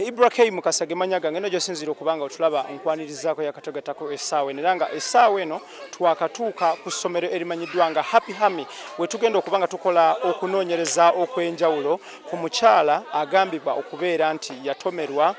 IBRAH mukasage manyaga ngeno gyosinzira okubanga otulaba nkwanirizaako yakatogatako essaawa neranga essaawa eno twakatuuka ku ssomero erimanyiddwa nga Happy Hammy we tugenda okubanga tukola okunoonyereza okwenjawulo ku mukyala agambibwa okubeera nti yatomerwa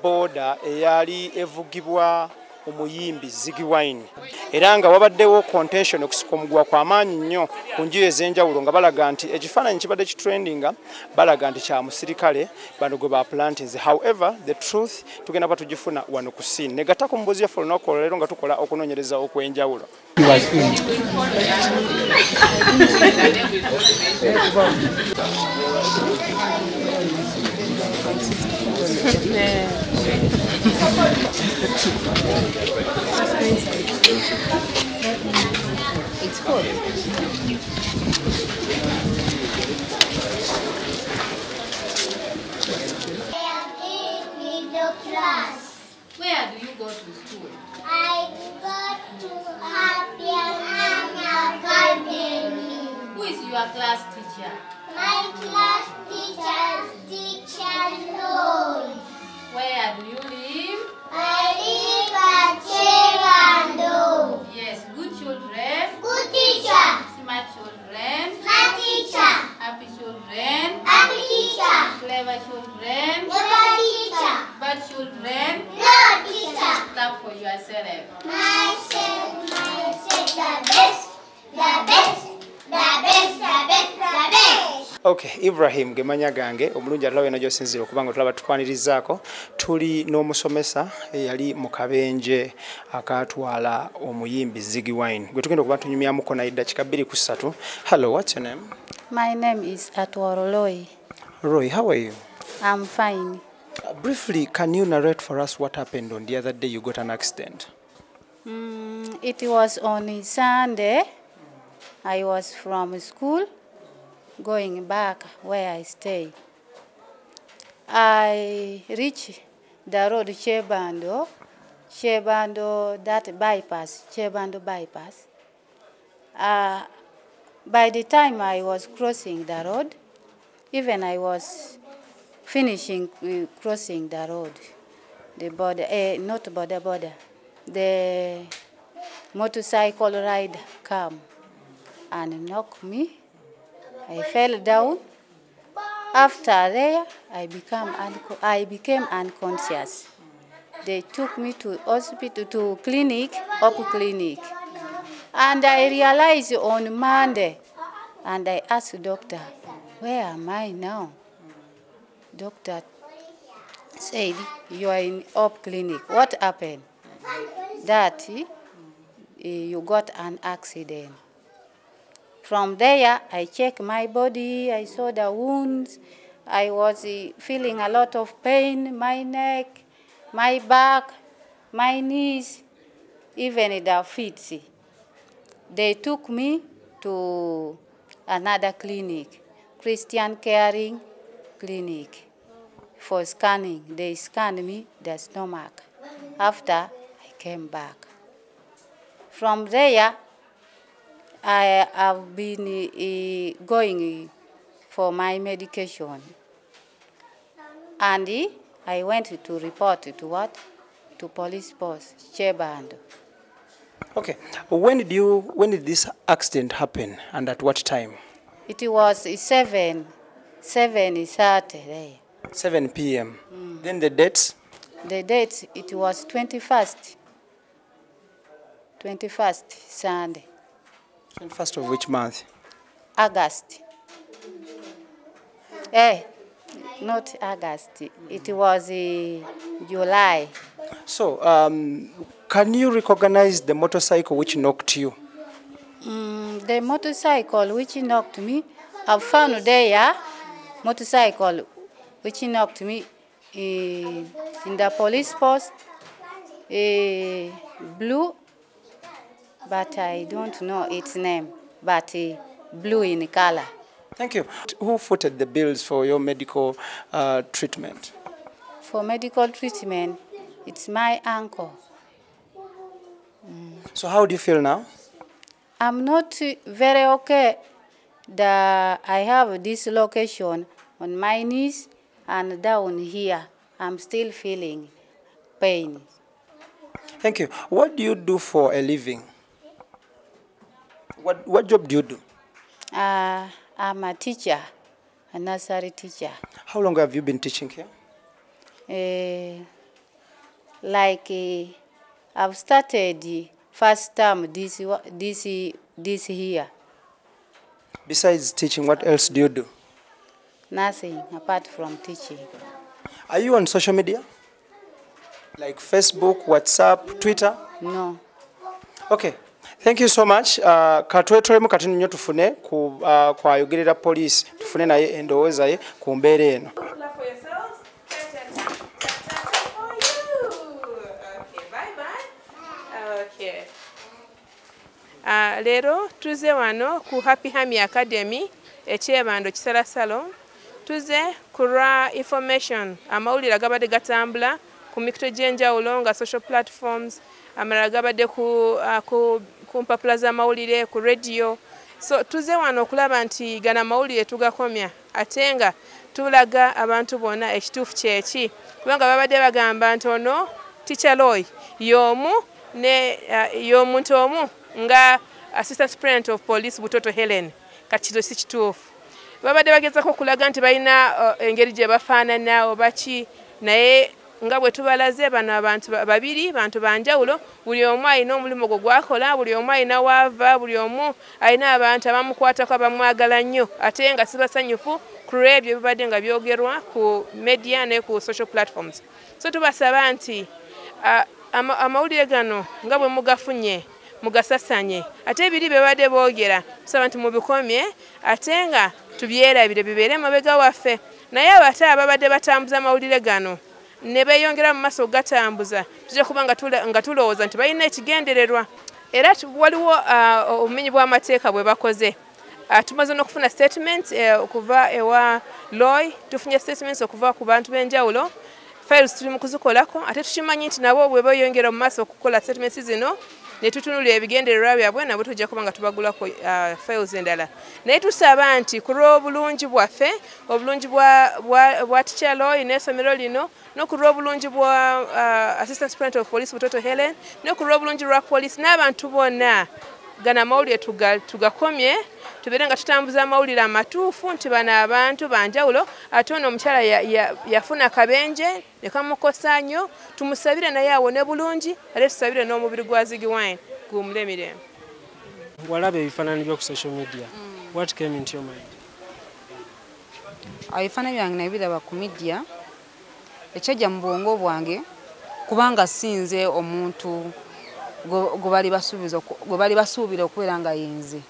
booda eyali evugibwa omuyimbi ZIGGYWINE era nga wabaddewo contention okusika omugwa kw'amaanyi nnyo ku njuyi ez'enjawulo nga balaga nti ekifaananyi kibadde kitrendinga balaga nti kya musirikale bano gwe baplantinze. However the truth tugenda batugifuna wano ku scene negatta ku mbuzi yaffe olunaku olwo leero nga tukola okunoonyereza okwenjawulo. It's good. Where do you go to school? I go to Happy Academy. Who is your class teacher? My class teacher Lloyd. Where do you live? I live at Chevando. Yes, good children. Good teacher. Smart children. My teacher. Happy children. Happy teacher. Clever children. Never teacher. Bad children. No teacher. Clap for yourself. Myself, the best, the best, the best, the best, the best. Okay, Ibrahim gemanya gange omulungi atulabe na gyosinzira okubanga tulaba tukwanirizaako tuli n'omusomesa eyali mu kabenje akatwala omuyimbi ZIGGYWINE gwe tugenda okuba tunyumyamuko naye eddakiika 2 ku 3. Hello, what's your name? My name is Atwaro Roy. Roy, how are you? I'm fine. Briefly, can you narrate for us what happened on the other day you got an accident? It was on Sunday. I was from school going back where I stay. I reached the road Chebando, that bypass, Chebando bypass. By the time I was crossing the road, even I was finishing crossing the road, the border, not border, the motorcycle rider came and knocked me. I fell down. After there, I became unconscious. They took me to hospital, to clinic, clinic. And I realized on Monday, and I asked the doctor, where am I now? Doctor said, you are in clinic. What happened? That you got an accident. From there, I checked my body, I saw the wounds. I was feeling a lot of pain, my neck, my back, my knees, even the feet. They took me to another clinic, Christian Caring Clinic, for scanning. They scanned me, the stomach. After, I came back. From there, I have been going for my medication. And I went to report to what? To police post, Chebando. Okay, when did this accident happen and at what time? It was 7 Saturday. 7 p.m. Then the dates? The date, it was 21st Sunday. 21st of which month? August. Not August. It was July. So, can you recognize the motorcycle which knocked you? The motorcycle which knocked me, I found there motorcycle which knocked me in the police post, blue, but I don't know its name, but blue in color. Thank you. Who footed the bills for your medical treatment? For medical treatment, it's my uncle. So how do you feel now? I'm not very okay. I have dislocation on my knees and down here I'm still feeling pain. Thank you. What do you do for a living? What job do you do? I'm a teacher, a nursery teacher. How long have you been teaching here? I've started first term this year. Besides teaching, what else do you do? Nothing apart from teaching. Are you on social media? Like Facebook, WhatsApp, Twitter? No. Okay. Thank you so much. Katwetolemu kati nnyo tufune ku kwayogerera police tufune naye endowooza ye ku mbeera eno. Leero tuze wano ku Happy Hammy Academy ekyebando kisalasalo tuze kulwa information amawulire agabadde gatambula ku mikutu gy'enjawulo nga social platforms amalala gabadde ku mpapula z'amawulire ku radio. So tuze wano okulaba nti gana amawulire tugakomya ate nga tulaga abantu bonna ekituufu kyeki kubanga babadde bagamba nti ono Teacher Loy y'omuntu omu nga Assistant Superintendent of Police Butoto Helen kati si kituufu. Babadde bagezako okulaga nti balina engeri gye bafaanana oba ki naye nga bwe tubalaze bano abantu babiri bantu banjawulo buli omu alina omulimu gwe gwakola buli omu alina waava buli omu alina abantu abamukwatako abamwagala nnyo ate nga sibasanyufu ku lw'ebyo bibadde nga byogerwa ku media ne ku social platforms. So tubasaba nti amawulire gano nga bwe mugafunye mugasasanye ate ebiri bye babadde boogera tusaba nti mubikomye ate nga tubyerabire bibeere mabega waffe naye abate ababadde batambuza amawulire gano ne beeyongera mu maaso gatambuza tujja kuba nga tulowooza nti balina ekigendererwa era waliwo obumenyi bw'amateeka bwe bakoze. Tumaze n'okufuna statement okuva ewa Loy tufunye statements okuva ku bantu b'enjawulo files tuli mu kuzikolako ate tukimanyi nti nabo bwe beeyongera mu maaso okukola statements zino ne tutunulira ebigendererwa byabwe nabo tujja kuba nga tubagulako files endala naye tusaba nti ku lw'obulungi bwaffe obulungi bwa Teacher Loy n'essomero lino n'oku lw'obulungi bwa Assistant Superintendent of Police Butoto Helen n'oku lw'obulungi lwa police n'abantu bonna gana amawulire tugakomye tubeere nga tutambuza amawulire amatuufu nti bano abantu banjawulo ate ono omukyala yafuna akabenje ne kamukosa nnyo tumusabire naye awone bulungi ate tusabire n'omubiri gwa ZIGGYWINE guwumule emirembe. Walaba ebifaananyi by'oku social media. What came into your mind? Ebifaananyi byange nabiraba ku media ekyajja mu bwongo bwange kubanga sinze omuntu gwe bali basuubira okubeera nga yenze.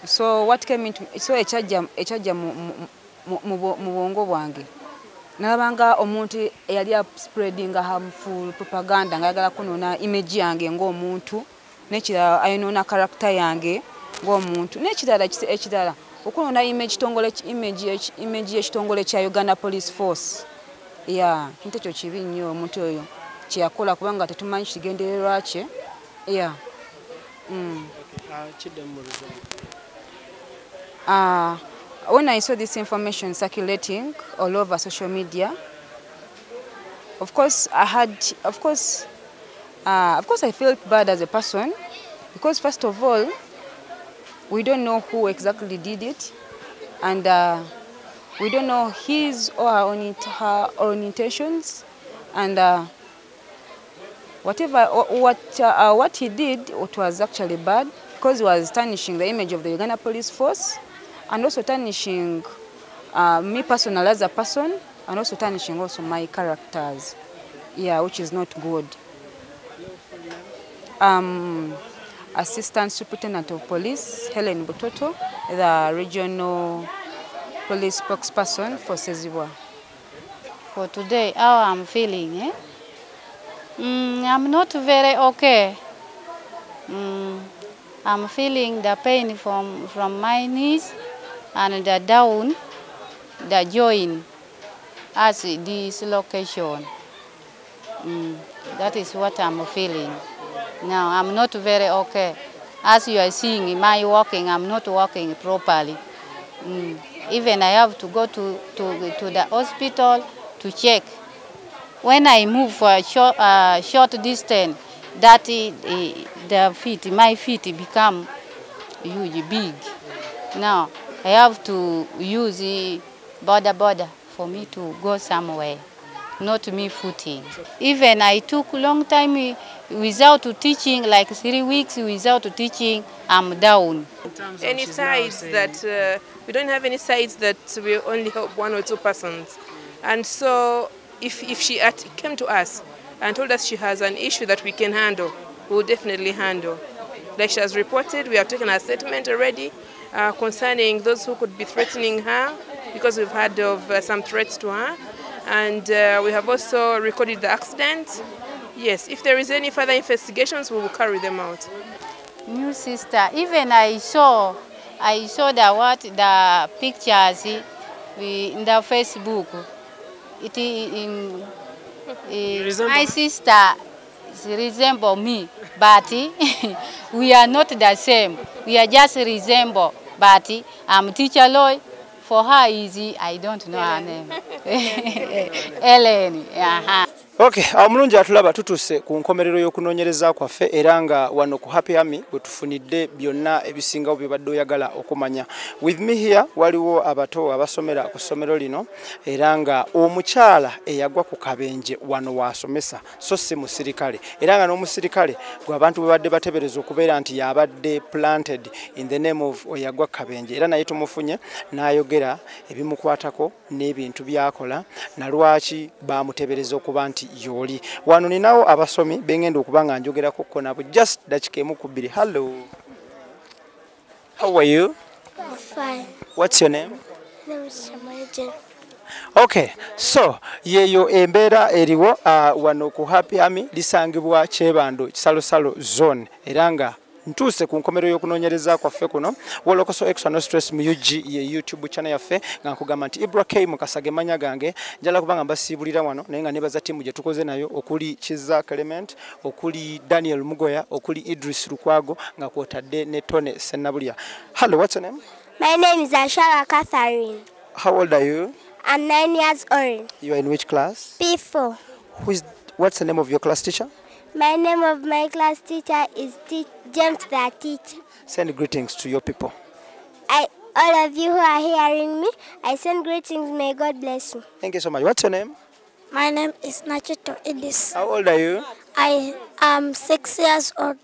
So what came into ekyajja mu bwongo bwange nalabanga omuntu eyali spreadinga harmful propaganda nga ayagala kunoona image yange ng'omuntu n'ekirala ayonoona character yange ng'omuntu n'ekirala okunoona image y'ekitongole kya Uganda Police Force. Kintu ekyo kibi nnyo omuntu oyo kyeyakola kubanga tetumanyi kigendererwa kye. When I saw this information circulating all over social media, of course I felt bad as a person because first of all we don't know who exactly did it and we don't know his or her own intentions and what he did, it was actually bad because he was tarnishing the image of the Uganda Police Force and also tarnishing me personally as a person and also tarnishing also my characters, which is not good. Assistant Superintendent of Police, Helen Butoto, the regional police spokesperson for Sezibwa. For today, how I'm feeling, I'm not very okay. I'm feeling the pain from my knees and the down, the joint as this location. That is what I'm feeling. Now I'm not very okay. As you are seeing, my walking, I'm not walking properly. Even I have to go to the hospital to check. When I move for a short distance, that my feet become huge, big. Now I have to use the border for me to go somewhere, not me footing. Even I took a long time without teaching, like 3 weeks without teaching, I'm down. Any sites that we don't have any sites that we only help 1 or 2 persons, and so if she came to us and told us she has an issue that we can handle, we will definitely handle. Like she has reported, we have taken a statement already concerning those who could be threatening her, because we've heard of some threats to her, and we have also recorded the accident. Yes, if there is any further investigations, we will carry them out. New sister, even I saw the pictures in the Facebook. My sister resemble me, but we are not the same. We are just resemble, but I'm teacher Loy. For her, easy. I don't know her name. Ellen. Okay, omulungi atulaba tutuse ku nkomerero y'okunoonyereza kwaffe era nga wano ku Happy Army bwe tufunidde byonna ebisingawo bye badde oyagala okumanya. With me here waliwo abato abasomera ku ssomero lino era nga omukyala eyagwa ku kabenje wano waasomesa so si musirikale era nga n'omusirikale gwe abantu bwe badde batebereza okubeera nti yabadde planted in the name of oyagwa kabenje era naye tumufunye n'ayogera ebimukwatako n'ebintu byakola na lwaki bamutebereza okuba nti yoli. Wano ninawo abasomi bengenda okubanga njogerako ko nabo just dakika emu ku bbiri. Hello. How are you? I'm fine. What's your name? Name is Shamaje. Okay, so yeyo embeera eriwo wano ku Happy Army lisangibwa Kyebando Kisalosalo zone era nga ntuuse ku nkomerero y'okunoonyereza kwaffe kuno Wolokoso Extra No Stress mu UG ye YouTube channel yaffe nga nkugamba nti IBRAH Mukasage manya gange njala kubanga mbasiibulira wano naye nga nebaza timu gye tukoze nayo okuli Kiza Clement, okuli Daniel Mugoya, okuli Idris Lukwago nga kwotadde ne Tone Senabulya. Hello, what's your name? My name is Ashara Catherine. How old are you? I'm 9 years old. You are in which class? P4. What's the name of your class teacher? My name of my class teacher is James the teacher. Send greetings to your people. All of you who are hearing me, I send greetings. May God bless you. Thank you so much. What's your name? My name is Nachito Idis. How old are you? I am 6 years old.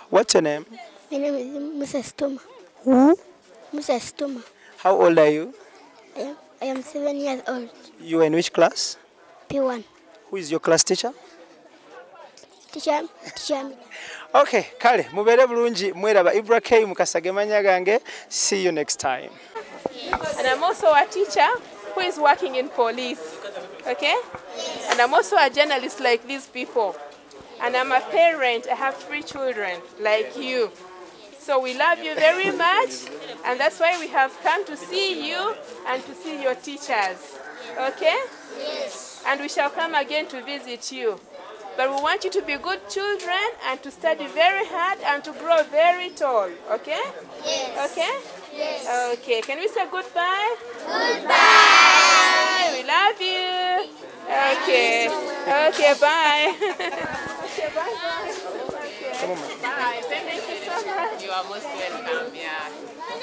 What's your name? My name is Mrs. Tuma. Who? Mrs. Tuma. How old are you? I am 7 years old. You are in which class? P1. Who is your class teacher? Teacher. Okay, kale mubere bulungi mweraba IBRAH Mukasage manya gange. See you next time. And I'm also a teacher who is working in police, okay? And I'm also a journalist like these people. And I'm a parent, I have 3 children like you. So we love you very much, and that's why we have come to see you and to see your teachers, okay? Yes. And we shall come again to visit you. But we want you to be good children and to study very hard and to grow very tall, okay? Yes. Okay? Yes. Okay, can we say goodbye? Goodbye! We love you. Okay. Okay, bye. Okay, bye. Okay. Bye. Thank you so much. You are most welcome, yeah.